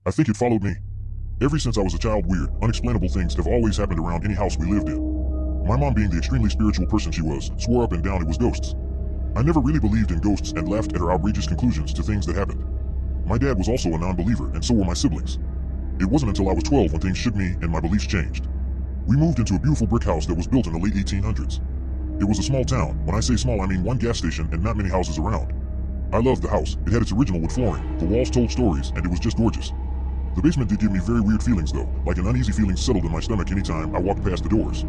I think it followed me. Ever since I was a child, weird, unexplainable things have always happened around any house we lived in. My mom, being the extremely spiritual person she was, swore up and down it was ghosts. I never really believed in ghosts and laughed at her outrageous conclusions to things that happened. My dad was also a non-believer, and so were my siblings. It wasn't until I was 12 when things shook me and my beliefs changed. We moved into a beautiful brick house that was built in the late 1800s. It was a small town. When I say small, I mean one gas station and not many houses around. I loved the house. It had its original wood flooring, the walls told stories, and it was just gorgeous. The basement did give me very weird feelings though, like an uneasy feeling settled in my stomach anytime I walked past the doors.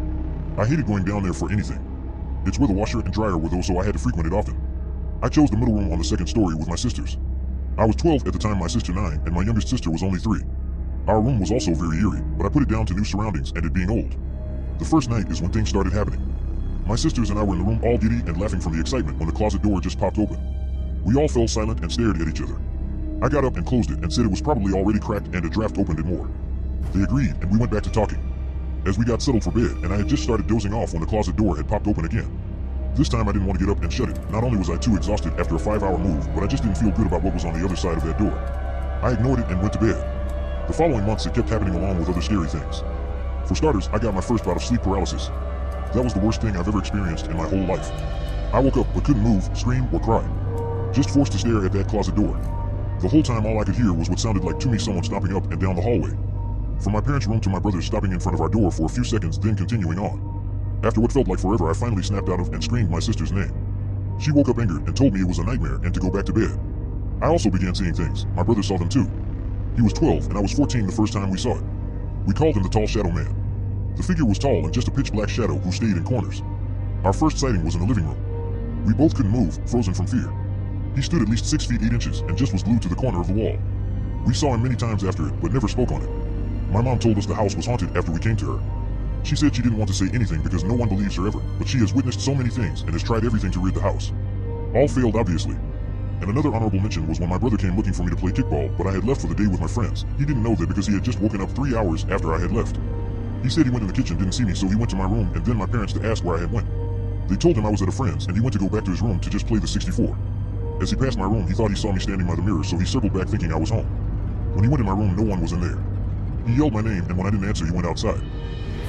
I hated going down there for anything. It's where the washer and dryer were though, so I had to frequent it often. I chose the middle room on the second story with my sisters. I was 12 at the time, my sister 9, and my youngest sister was only 3. Our room was also very eerie, but I put it down to new surroundings and it being old. The first night is when things started happening. My sisters and I were in the room all giddy and laughing from the excitement when the closet door just popped open. We all fell silent and stared at each other. I got up and closed it and said it was probably already cracked and a draft opened it more. They agreed and we went back to talking. As we got settled for bed, and I had just started dozing off when the closet door had popped open again. This time I didn't want to get up and shut it. Not only was I too exhausted after a 5-hour move, but I just didn't feel good about what was on the other side of that door. I ignored it and went to bed. The following months it kept happening along with other scary things. For starters, I got my first bout of sleep paralysis. That was the worst thing I've ever experienced in my whole life. I woke up but couldn't move, scream, or cry. Just forced to stare at that closet door. The whole time all I could hear was what sounded like to me someone stomping up and down the hallway. From my parents' room to my brother's, stopping in front of our door for a few seconds, then continuing on. After what felt like forever, I finally snapped out of and screamed my sister's name. She woke up angered and told me it was a nightmare and to go back to bed. I also began seeing things. My brother saw them too. He was 12 and I was 14 the first time we saw it. We called him the Tall Shadow Man. The figure was tall and just a pitch black shadow who stayed in corners. Our first sighting was in the living room. We both couldn't move, frozen from fear. He stood at least 6 feet 8 inches and just was glued to the corner of the wall. We saw him many times after it, but never spoke on it. My mom told us the house was haunted after we came to her. She said she didn't want to say anything because no one believes her ever, but she has witnessed so many things and has tried everything to rid the house. All failed, obviously. And another honorable mention was when my brother came looking for me to play kickball, but I had left for the day with my friends. He didn't know that because he had just woken up 3 hours after I had left. He said he went in the kitchen, didn't see me, so he went to my room and then my parents to ask where I had went. They told him I was at a friend's and he went to go back to his room to just play the 64. As he passed my room, he thought he saw me standing by the mirror, so he circled back thinking I was home. When he went in my room, no one was in there. He yelled my name, and when I didn't answer, he went outside.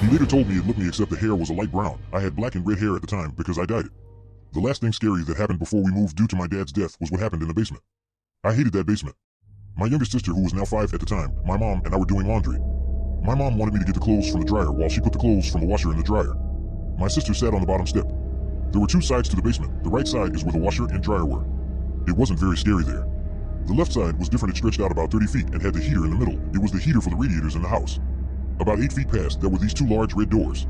He later told me it looked me except the hair was a light brown. I had black and red hair at the time because I dyed it. The last thing scary that happened before we moved due to my dad's death was what happened in the basement. I hated that basement. My youngest sister, who was now 5 at the time, my mom and I were doing laundry. My mom wanted me to get the clothes from the dryer while she put the clothes from the washer in the dryer. My sister sat on the bottom step. There were 2 sides to the basement. The right side is where the washer and dryer were. It wasn't very scary there. The left side was different. It stretched out about 30 feet and had the heater in the middle. It was the heater for the radiators in the house. About 8 feet past, there were these 2 large red doors.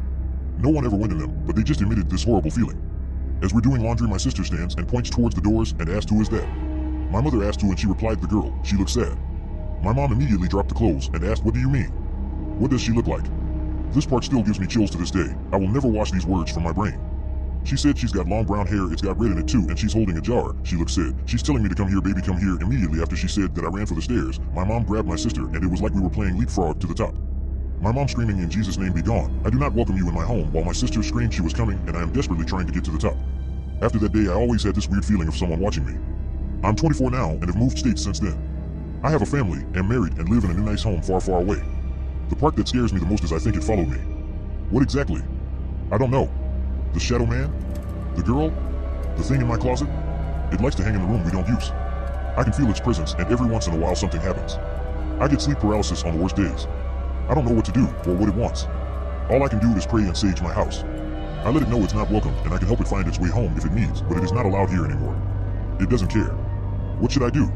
No one ever went in them, but they just emitted this horrible feeling. As we're doing laundry, my sister stands and points towards the doors and asked, "Who is that?" My mother asked who, and she replied, "The girl. She looks sad." My mom immediately dropped the clothes and asked, "What do you mean? What does she look like?" This part still gives me chills to this day. I will never wash these words from my brain. She said she's got long brown hair, it's got red in it too, and she's holding a jar. She looks sad. She's telling me to come here, baby, come here. Immediately after she said that, I ran for the stairs. My mom grabbed my sister, and it was like we were playing leapfrog to the top. My mom screaming, "In Jesus' name, be gone. I do not welcome you in my home," while my sister screamed she was coming, and I am desperately trying to get to the top. After that day, I always had this weird feeling of someone watching me. I'm 24 now and have moved states since then. I have a family, am married, and live in a new nice home far, far away. The part that scares me the most is I think it followed me. What exactly? I don't know. The shadow man? The girl? The thing in my closet? It likes to hang in the room we don't use. I can feel its presence, and every once in a while something happens. I get sleep paralysis on the worst days. I don't know what to do or what it wants. All I can do is pray and sage my house. I let it know it's not welcome, and I can help it find its way home if it needs, but it is not allowed here anymore. It doesn't care. What should I do?